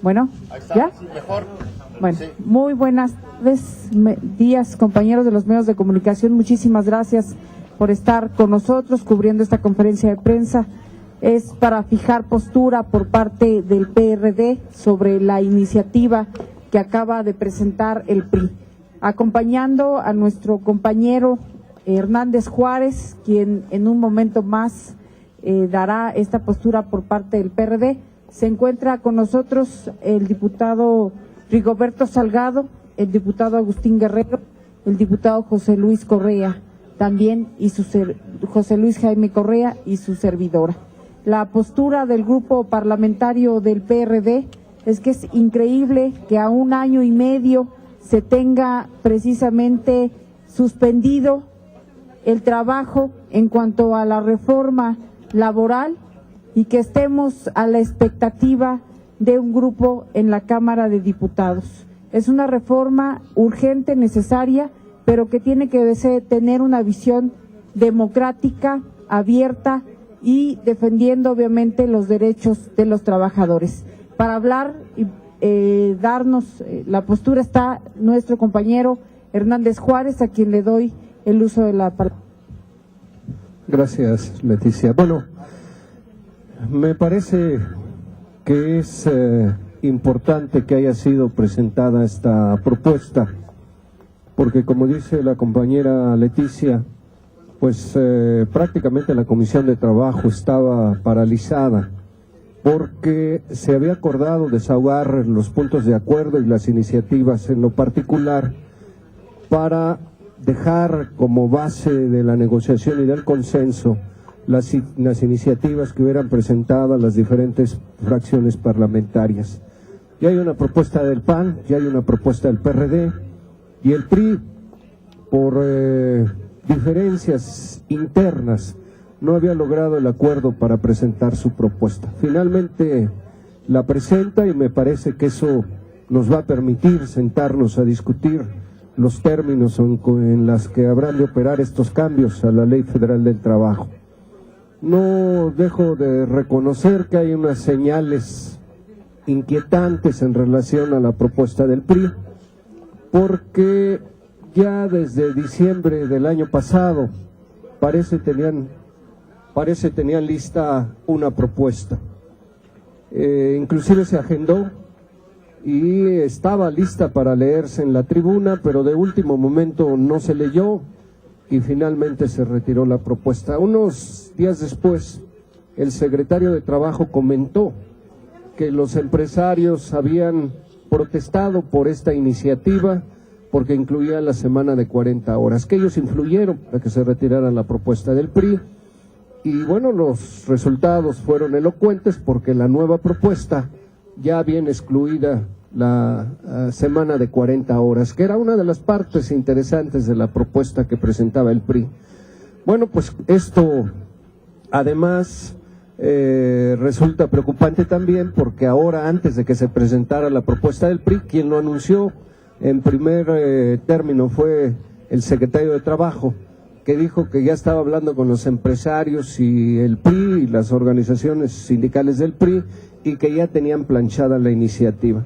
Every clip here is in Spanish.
Bueno, ¿ya? Sí, mejor. Bueno, Sí. muy buenas días, compañeros de los medios de comunicación. Muchísimas gracias por estar con nosotros cubriendo esta conferencia de prensa. Es para fijar postura por parte del PRD sobre la iniciativa que acaba de presentar el PRI, acompañando a nuestro compañero Hernández Juárez, quien en un momento más dará esta postura por parte del PRD. Se encuentra con nosotros el diputado Rigoberto Salgado, el diputado Agustín Guerrero, el diputado José Luis Correa también, y José Luis Jaime Correa y su servidora. La postura del grupo parlamentario del PRD es que es increíble que a 1 año y medio se tenga precisamente suspendido el trabajo en cuanto a la reforma laboral y que estemos a la expectativa de un grupo en la Cámara de Diputados. Es una reforma urgente, necesaria, pero que tiene que tener una visión democrática, abierta y defendiendo obviamente los derechos de los trabajadores. Para hablar y darnos la postura está nuestro compañero Hernández Juárez, a quien le doy el uso de la palabra. Gracias, Leticia. Bueno, me parece que es importante que haya sido presentada esta propuesta, porque como dice la compañera Leticia, pues prácticamente la Comisión de Trabajo estaba paralizada, porque se había acordado desahogar los puntos de acuerdo y las iniciativas en lo particular para dejar como base de la negociación y del consenso las iniciativas que hubieran presentado las diferentes fracciones parlamentarias. Ya hay una propuesta del PAN, ya hay una propuesta del PRD, y el PRI, por diferencias internas, no había logrado el acuerdo para presentar su propuesta. Finalmente la presenta y me parece que eso nos va a permitir sentarnos a discutir los términos en las que habrán de operar estos cambios a la Ley Federal del Trabajo. No dejo de reconocer que hay unas señales inquietantes en relación a la propuesta del PRI, porque ya desde diciembre del año pasado parece tenían lista una propuesta. Inclusive se agendó y estaba lista para leerse en la tribuna, pero de último momento no se leyó y finalmente se retiró la propuesta. Unos días después, el secretario de Trabajo comentó que los empresarios habían protestado por esta iniciativa porque incluía la semana de 40 horas, que ellos influyeron para que se retirara la propuesta del PRI. Y bueno, los resultados fueron elocuentes porque la nueva propuesta ya viene excluida la semana de 40 horas, que era una de las partes interesantes de la propuesta que presentaba el PRI. Bueno, pues esto además resulta preocupante también porque ahora, antes de que se presentara la propuesta del PRI, quien lo anunció en primer término fue el secretario de Trabajo, que dijo que ya estaba hablando con los empresarios y el PRI y las organizaciones sindicales del PRI y que ya tenían planchada la iniciativa.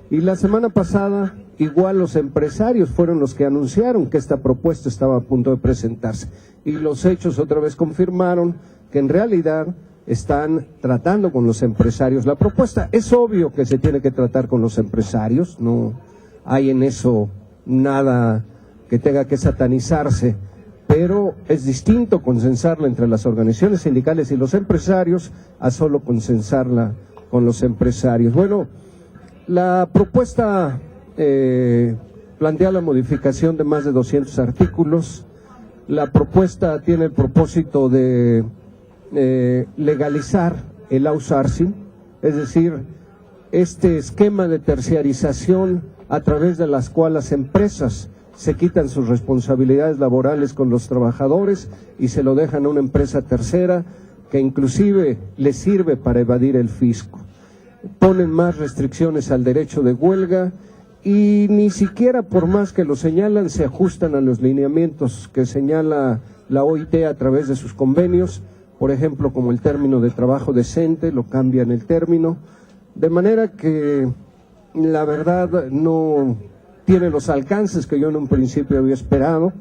Y la semana pasada igual los empresarios fueron los que anunciaron que esta propuesta estaba a punto de presentarse y los hechos otra vez confirmaron que en realidad están tratando con los empresarios la propuesta. Es obvio que se tiene que tratar con los empresarios, no hay en eso nada que tenga que satanizarse, pero es distinto consensarla entre las organizaciones sindicales y los empresarios a solo consensarla con los empresarios. Bueno, la propuesta plantea la modificación de más de 200 artículos. La propuesta tiene el propósito de legalizar el outsourcing, es decir, este esquema de terciarización a través de las cuales las empresas se quitan sus responsabilidades laborales con los trabajadores y se lo dejan a una empresa tercera que inclusive les sirve para evadir el fisco. Ponen más restricciones al derecho de huelga y ni siquiera, por más que lo señalan, se ajustan a los lineamientos que señala la OIT a través de sus convenios, por ejemplo, como el término de trabajo decente, lo cambian el término, De manera que la verdad no tiene los alcances que yo en un principio había esperado.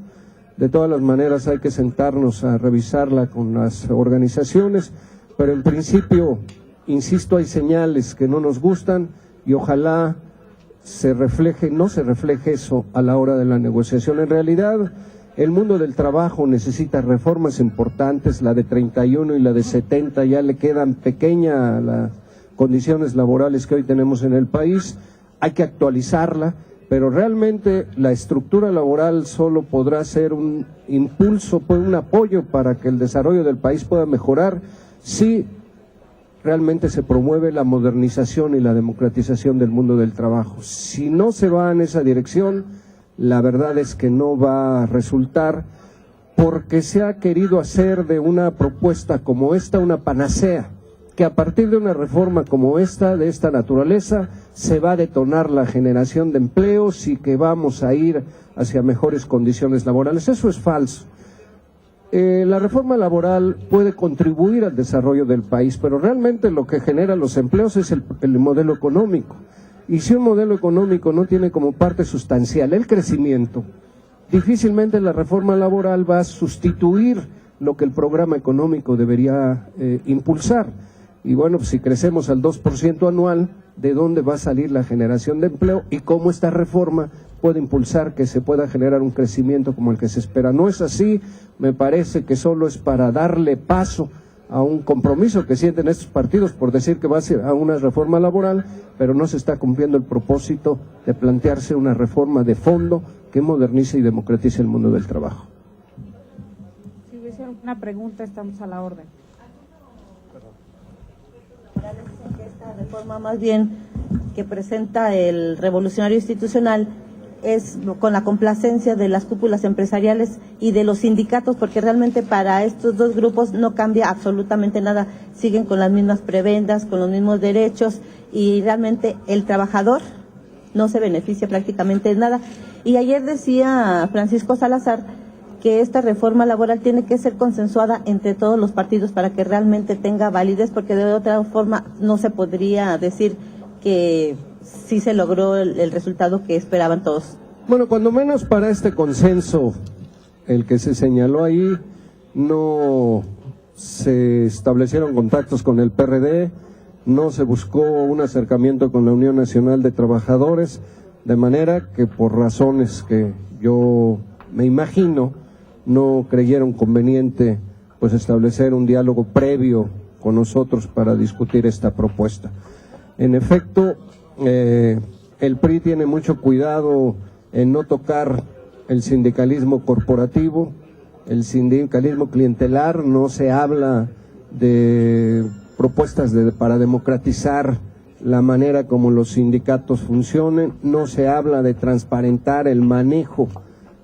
De todas las maneras hay que sentarnos a revisarla con las organizaciones, pero en principio, insisto, hay señales que no nos gustan y ojalá no se refleje eso a la hora de la negociación. En realidad, el mundo del trabajo necesita reformas importantes, la de 31 y la de 70 ya le quedan pequeñas las condiciones laborales que hoy tenemos en el país, hay que actualizarla, pero realmente la estructura laboral solo podrá ser un impulso, un apoyo para que el desarrollo del país pueda mejorar si realmente se promueve la modernización y la democratización del mundo del trabajo. Si no se va en esa dirección, la verdad es que no va a resultar, porque se ha querido hacer de una propuesta como esta una panacea, que a partir de una reforma como esta, de esta naturaleza, se va a detonar la generación de empleos y que vamos a ir hacia mejores condiciones laborales. Eso es falso. La reforma laboral puede contribuir al desarrollo del país, pero realmente lo que genera los empleos es el modelo económico. Y si un modelo económico no tiene como parte sustancial el crecimiento, difícilmente la reforma laboral va a sustituir lo que el programa económico debería impulsar. Y bueno, pues si crecemos al 2% anual, ¿de dónde va a salir la generación de empleo? Y cómo esta reforma puede impulsar que se pueda generar un crecimiento como el que se espera. No es así, me parece que solo es para darle paso a un compromiso que sienten estos partidos por decir que va a ser a una reforma laboral, pero no se está cumpliendo el propósito de plantearse una reforma de fondo que modernice y democratice el mundo del trabajo. Si hubiese una pregunta, estamos a la orden. Esta reforma más bien que presenta el revolucionario institucional es con la complacencia de las cúpulas empresariales y de los sindicatos, porque realmente para estos dos grupos no cambia absolutamente nada, siguen con las mismas prebendas, con los mismos derechos, y realmente el trabajador no se beneficia prácticamente de nada. Y ayer decía Francisco Salazar que esta reforma laboral tiene que ser consensuada entre todos los partidos para que realmente tenga validez, porque de otra forma no se podría decir que sí se logró el resultado que esperaban todos. Bueno, cuando menos para este consenso, el que se señaló ahí, no se establecieron contactos con el PRD, no se buscó un acercamiento con la Unión Nacional de Trabajadores, de manera que por razones que yo me imagino, no creyeron conveniente pues establecer un diálogo previo con nosotros para discutir esta propuesta. En efecto, el PRI tiene mucho cuidado en no tocar el sindicalismo corporativo, el sindicalismo clientelar, no se habla de propuestas para democratizar la manera como los sindicatos funcionen, no se habla de transparentar el manejo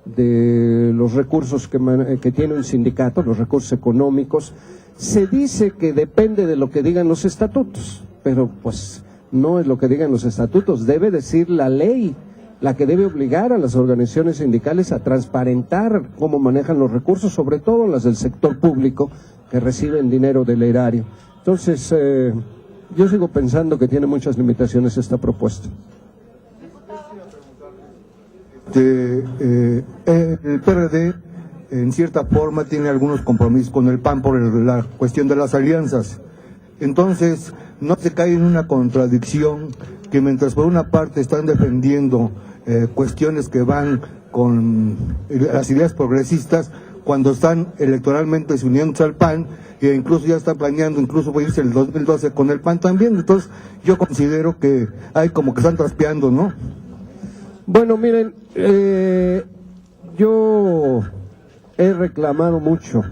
de los recursos que tiene un sindicato, los recursos económicos. Se dice que depende de lo que digan los estatutos, pero pues no es lo que digan los estatutos, debe decir la ley, la que debe obligar a las organizaciones sindicales a transparentar cómo manejan los recursos, sobre todo las del sector público que reciben dinero del erario. Entonces, yo sigo pensando que tiene muchas limitaciones esta propuesta. El PRD en cierta forma tiene algunos compromisos con el PAN por la cuestión de las alianzas. Entonces, no se cae en una contradicción que mientras por una parte están defendiendo cuestiones que van con las ideas progresistas, cuando están electoralmente uniéndose al PAN, e incluso ya están planeando, incluso voy a irse el 2012 con el PAN también. Entonces, yo considero que hay como que están traspeando, ¿no? Bueno, miren, yo he reclamado mucho,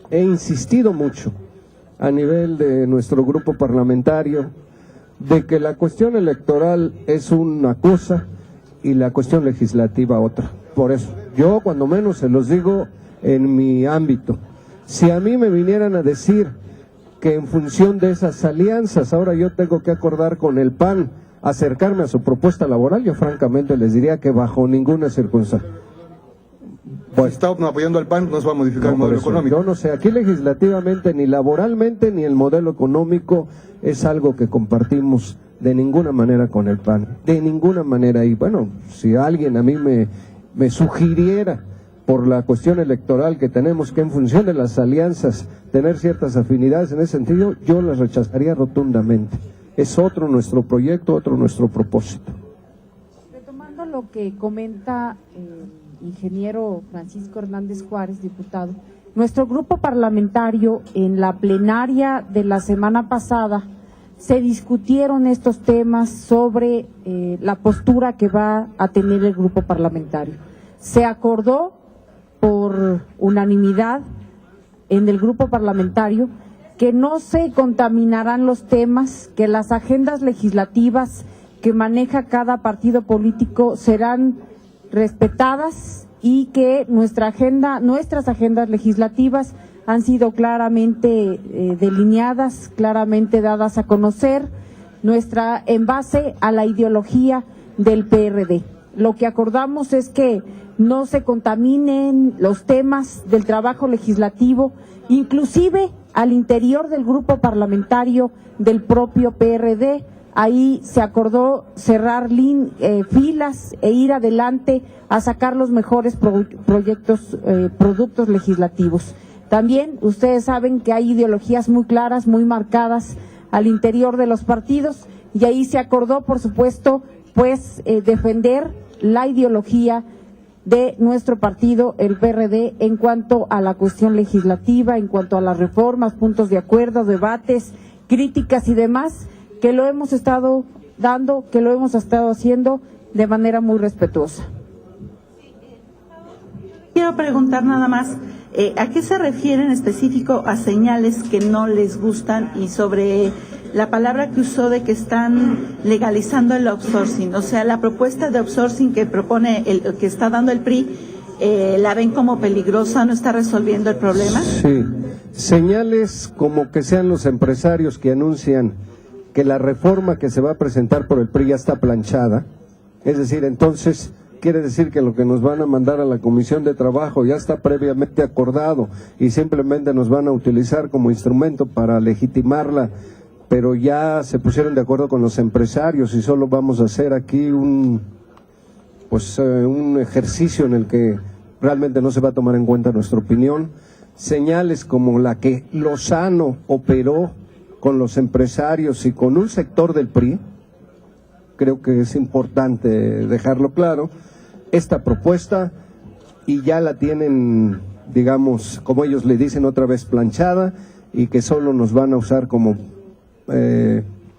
he insistido mucho a nivel de nuestro grupo parlamentario de que la cuestión electoral es una cosa y la cuestión legislativa otra. Por eso, yo cuando menos se los digo en mi ámbito. Si a mí me vinieran a decir que en función de esas alianzas ahora yo tengo que acordar con el PAN acercarme a su propuesta laboral, yo francamente les diría que bajo ninguna circunstancia. Pues si estamos apoyando al PAN, no se va a modificar el modelo económico. Yo no sé, aquí legislativamente ni laboralmente ni el modelo económico es algo que compartimos de ninguna manera con el PAN, de ninguna manera. Y bueno, si alguien a mí me sugiriera por la cuestión electoral que tenemos que en función de las alianzas tener ciertas afinidades en ese sentido, yo las rechazaría rotundamente. Es otro nuestro proyecto, otro nuestro propósito. Retomando lo que comenta el ingeniero Francisco Hernández Juárez, diputado, nuestro grupo parlamentario en la plenaria de la semana pasada se discutieron estos temas sobre la postura que va a tener el grupo parlamentario. Se acordó por unanimidad en el grupo parlamentario que no se contaminarán los temas, que las agendas legislativas que maneja cada partido político serán respetadas y que nuestras agendas legislativas han sido claramente delineadas, claramente dadas a conocer, en base a la ideología del PRD. Lo que acordamos es que no se contaminen los temas del trabajo legislativo, inclusive al interior del grupo parlamentario del propio PRD. Ahí se acordó cerrar filas e ir adelante a sacar los mejores productos legislativos. También ustedes saben que hay ideologías muy claras, muy marcadas al interior de los partidos, y ahí se acordó, por supuesto, defender la ideología de nuestro partido, el PRD, en cuanto a la cuestión legislativa, en cuanto a las reformas, puntos de acuerdo, debates, críticas y demás, que lo hemos estado dando, que lo hemos estado haciendo de manera muy respetuosa. Quiero preguntar nada más, ¿a qué se refiere en específico a señales que no les gustan y sobre la palabra que usó de que están legalizando el outsourcing? O sea, la propuesta de outsourcing que propone que está dando el PRI, ¿la ven como peligrosa? ¿No está resolviendo el problema? Sí, señales como que sean los empresarios que anuncian que la reforma que se va a presentar por el PRI ya está planchada, es decir, entonces quiere decir que lo que nos van a mandar a la Comisión de Trabajo ya está previamente acordado y simplemente nos van a utilizar como instrumento para legitimarla, pero ya se pusieron de acuerdo con los empresarios y solo vamos a hacer aquí un ejercicio en el que realmente no se va a tomar en cuenta nuestra opinión. Señales como la que Lozano operó con los empresarios y con un sector del PRI, creo que es importante dejarlo claro. Esta propuesta, y ya la tienen, digamos, como ellos le dicen, otra vez planchada, y que solo nos van a usar como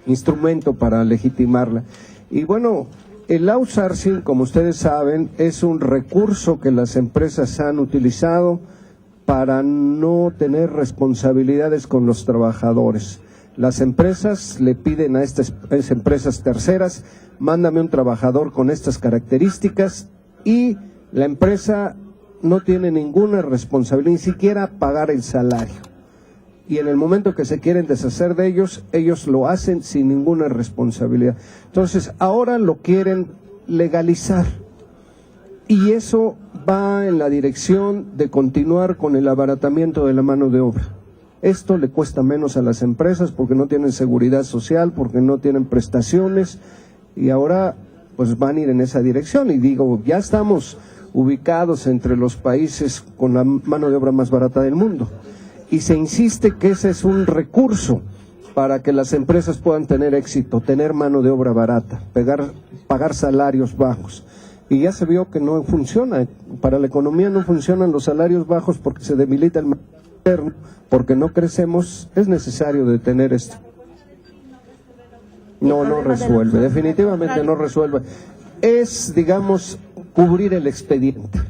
instrumento para legitimarla. Y bueno, el outsourcing, como ustedes saben, es un recurso que las empresas han utilizado para no tener responsabilidades con los trabajadores. Las empresas le piden a estas empresas terceras, mándame un trabajador con estas características, y la empresa no tiene ninguna responsabilidad, ni siquiera pagar el salario. Y en el momento que se quieren deshacer de ellos, ellos lo hacen sin ninguna responsabilidad. Entonces, ahora lo quieren legalizar. Y eso va en la dirección de continuar con el abaratamiento de la mano de obra. Esto le cuesta menos a las empresas porque no tienen seguridad social, porque no tienen prestaciones, y ahora pues van a ir en esa dirección. Y digo, ya estamos ubicados entre los países con la mano de obra más barata del mundo, y se insiste que ese es un recurso para que las empresas puedan tener éxito, tener mano de obra barata, pagar salarios bajos. Y ya se vio que no funciona, para la economía no funcionan los salarios bajos porque se debilita el mercado interno, porque no crecemos. Es necesario detener esto. No resuelve, definitivamente no resuelve. Es, digamos, cubrir el expediente.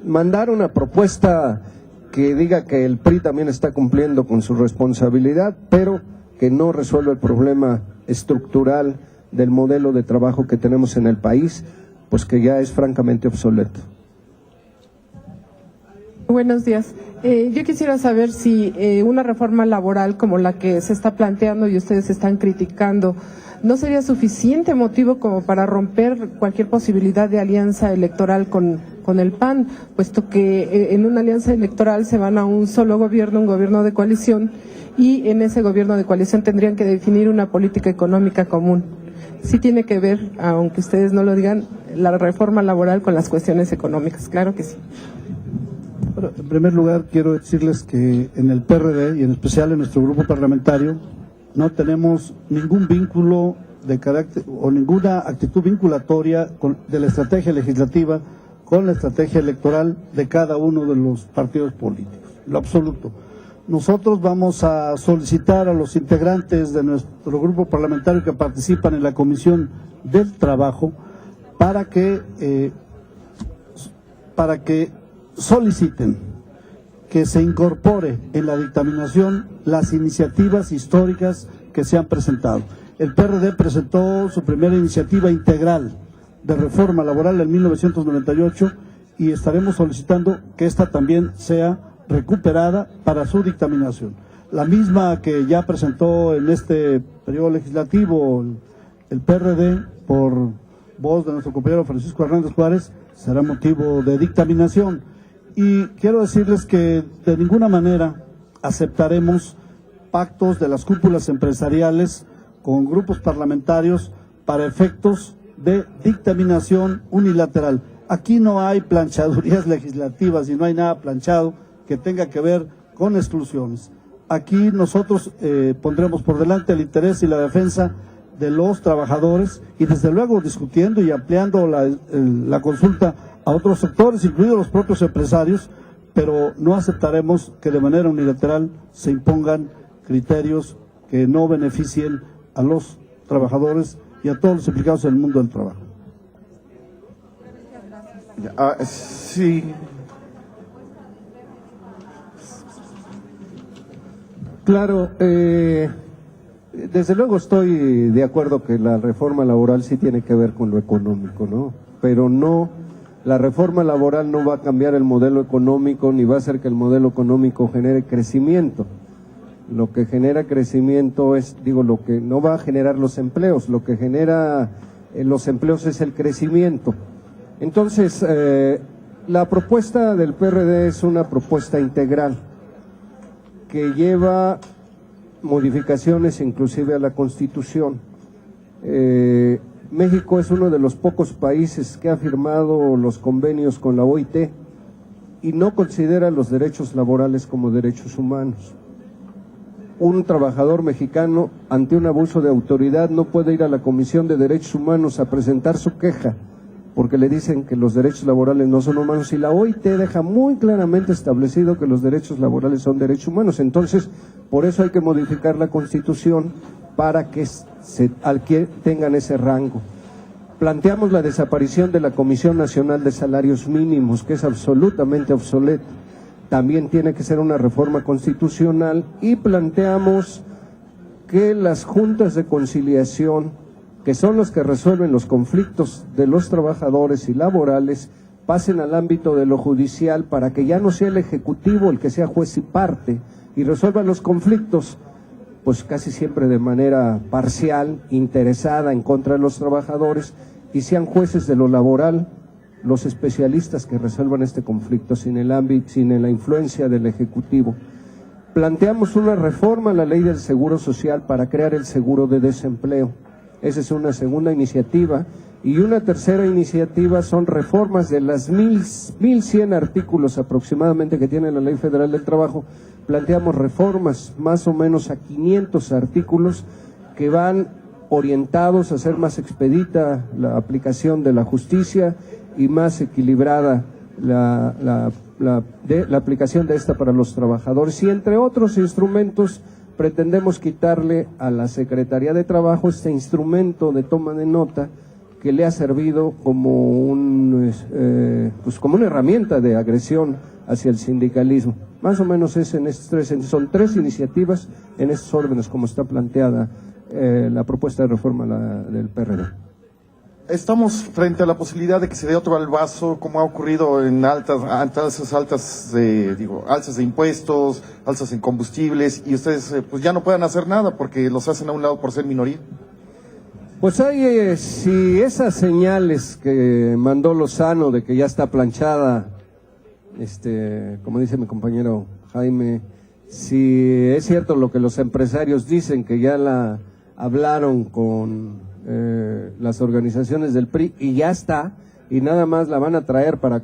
Mandar una propuesta que diga que el PRI también está cumpliendo con su responsabilidad, pero que no resuelve el problema estructural del modelo de trabajo que tenemos en el país, pues que ya es francamente obsoleto. Buenos días. Yo quisiera saber si una reforma laboral como la que se está planteando y ustedes están criticando, ¿no sería suficiente motivo como para romper cualquier posibilidad de alianza electoral con con el PAN, puesto que en una alianza electoral se van a un solo gobierno, un gobierno de coalición, y en ese gobierno de coalición tendrían que definir una política económica común. Sí tiene que ver, aunque ustedes no lo digan, la reforma laboral con las cuestiones económicas, claro que sí. Bueno, en primer lugar, quiero decirles que en el PRD y en especial en nuestro grupo parlamentario no tenemos ningún vínculo de carácter o ninguna actitud vinculatoria de la estrategia legislativa con la estrategia electoral de cada uno de los partidos políticos, lo absoluto. Nosotros vamos a solicitar a los integrantes de nuestro grupo parlamentario que participan en la Comisión del Trabajo para que soliciten que se incorpore en la dictaminación las iniciativas históricas que se han presentado. El PRD presentó su primera iniciativa integral de reforma laboral en 1998 y estaremos solicitando que esta también sea recuperada para su dictaminación. La misma que ya presentó en este periodo legislativo el PRD por voz de nuestro compañero Francisco Hernández Juárez será motivo de dictaminación. Y quiero decirles que de ninguna manera aceptaremos pactos de las cúpulas empresariales con grupos parlamentarios para efectos de dictaminación unilateral. Aquí no hay planchadurías legislativas y no hay nada planchado que tenga que ver con exclusiones. Aquí nosotros pondremos por delante el interés y la defensa de los trabajadores y desde luego discutiendo y ampliando la consulta a otros sectores, incluidos los propios empresarios, pero no aceptaremos que de manera unilateral se impongan criterios que no beneficien a los trabajadores y a todos los implicados en el mundo del trabajo. Sí. Claro, desde luego estoy de acuerdo que la reforma laboral sí tiene que ver con lo económico, ¿no? Pero no, la reforma laboral no va a cambiar el modelo económico ni va a hacer que el modelo económico genere crecimiento. Lo que genera crecimiento lo que no va a generar los empleos, lo que genera los empleos es el crecimiento. Entonces, la propuesta del PRD es una propuesta integral que lleva modificaciones inclusive a la Constitución. México es uno de los pocos países que ha firmado los convenios con la OIT y no considera los derechos laborales como derechos humanos. Un trabajador mexicano ante un abuso de autoridad no puede ir a la Comisión de Derechos Humanos a presentar su queja porque le dicen que los derechos laborales no son humanos y la OIT deja muy claramente establecido que los derechos laborales son derechos humanos. Entonces, por eso hay que modificar la Constitución para que tengan ese rango. Planteamos la desaparición de la Comisión Nacional de Salarios Mínimos, que es absolutamente obsoleta. También tiene que ser una reforma constitucional y planteamos que las juntas de conciliación, que son los que resuelven los conflictos de los trabajadores y laborales, pasen al ámbito de lo judicial para que ya no sea el Ejecutivo el que sea juez y parte y resuelva los conflictos, pues casi siempre de manera parcial, interesada en contra de los trabajadores, y sean jueces de lo laboral los especialistas que resuelvan este conflicto sin la influencia del Ejecutivo. Planteamos una reforma a la ley del Seguro Social para crear el seguro de desempleo. Esa es una segunda iniciativa. Y una tercera iniciativa son reformas de las 1,100 artículos aproximadamente que tiene la Ley Federal del Trabajo. Planteamos reformas más o menos a 500 artículos que van orientados a hacer más expedita la aplicación de la justicia y más equilibrada la aplicación de esta para los trabajadores. Y entre otros instrumentos pretendemos quitarle a la Secretaría de Trabajo este instrumento de toma de nota que le ha servido como como una herramienta de agresión hacia el sindicalismo. Más o menos son tres iniciativas en estos órdenes como está planteada la propuesta de reforma del PRD. Estamos frente a la posibilidad de que se dé otro balbazo, como ha ocurrido en alzas de impuestos, alzas en combustibles, y ustedes pues ya no puedan hacer nada porque los hacen a un lado por ser minoría. Pues hay, si esas señales que mandó Lozano de que ya está planchada, como dice mi compañero Jaime, si es cierto lo que los empresarios dicen, que ya la hablaron con las organizaciones del PRI y ya está, y nada más la van a traer para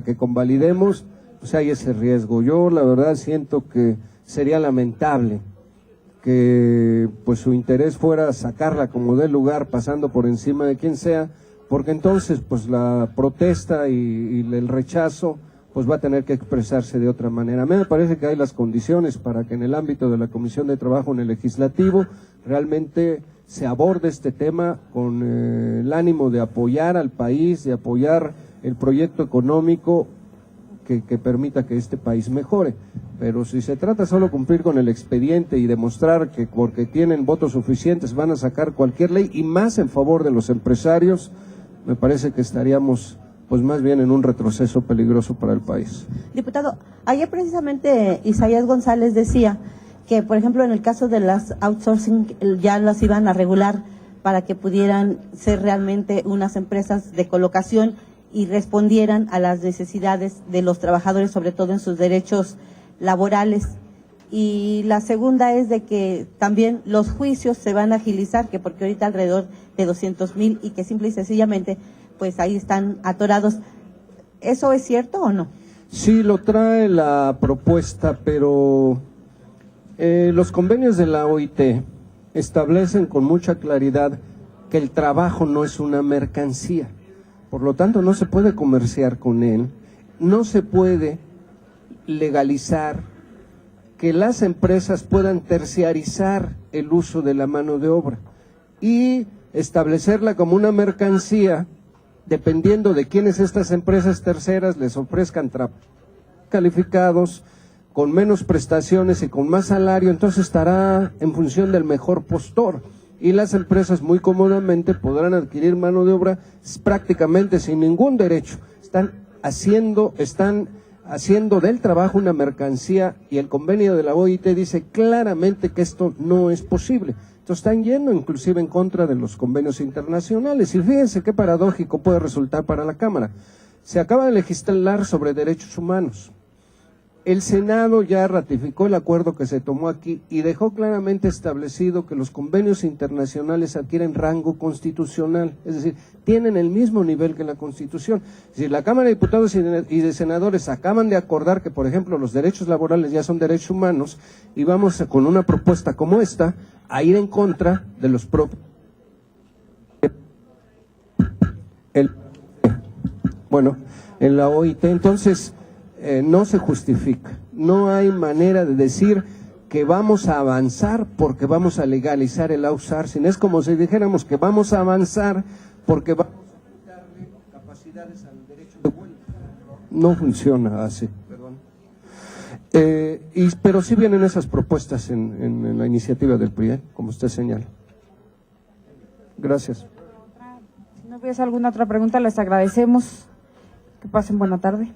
que convalidemos, pues hay ese riesgo. Yo la verdad siento que sería lamentable que pues su interés fuera sacarla como dé lugar, pasando por encima de quien sea, porque entonces pues la protesta y el rechazo pues va a tener que expresarse de otra manera. A mí me parece que hay las condiciones para que en el ámbito de la Comisión de Trabajo en el Legislativo realmente se aborde este tema con el ánimo de apoyar al país, de apoyar el proyecto económico que permita que este país mejore. Pero si se trata solo de cumplir con el expediente y demostrar que porque tienen votos suficientes van a sacar cualquier ley, y más en favor de los empresarios, me parece que estaríamos pues más bien en un retroceso peligroso para el país. Diputado, ayer precisamente Isaías González decía que, por ejemplo, en el caso de las outsourcing ya las iban a regular para que pudieran ser realmente unas empresas de colocación y respondieran a las necesidades de los trabajadores, sobre todo en sus derechos laborales. Y la segunda es de que también los juicios se van a agilizar, que porque ahorita alrededor de 200,000 y que simple y sencillamente pues ahí están atorados. ¿Eso es cierto o no? Sí, lo trae la propuesta, pero los convenios de la OIT establecen con mucha claridad que el trabajo no es una mercancía. Por lo tanto, no se puede comerciar con él, no se puede legalizar que las empresas puedan terciarizar el uso de la mano de obra y establecerla como una mercancía, dependiendo de quiénes estas empresas terceras les ofrezcan calificados, con menos prestaciones y con más salario, entonces estará en función del mejor postor. Y las empresas muy cómodamente podrán adquirir mano de obra prácticamente sin ningún derecho. Están haciendo del trabajo una mercancía, y el convenio de la OIT dice claramente que esto no es posible. Entonces están yendo inclusive en contra de los convenios internacionales. Y fíjense qué paradójico puede resultar para la Cámara. Se acaba de legislar sobre derechos humanos. El Senado ya ratificó el acuerdo que se tomó aquí y dejó claramente establecido que los convenios internacionales adquieren rango constitucional, es decir, tienen el mismo nivel que la Constitución. Si la Cámara de Diputados y de Senadores acaban de acordar que, por ejemplo, los derechos laborales ya son derechos humanos, y vamos con una propuesta como esta a ir en contra de los propios. En la OIT, entonces no se justifica, no hay manera de decir que vamos a avanzar porque vamos a legalizar el outsourcing. Es como si dijéramos que vamos a avanzar porque vamos a darle capacidades al derecho de huelga. No funciona así, perdón. Pero sí vienen esas propuestas en la iniciativa del PRI, como usted señala. Gracias. Si no hubiese alguna otra pregunta, les agradecemos. Que pasen buena tarde.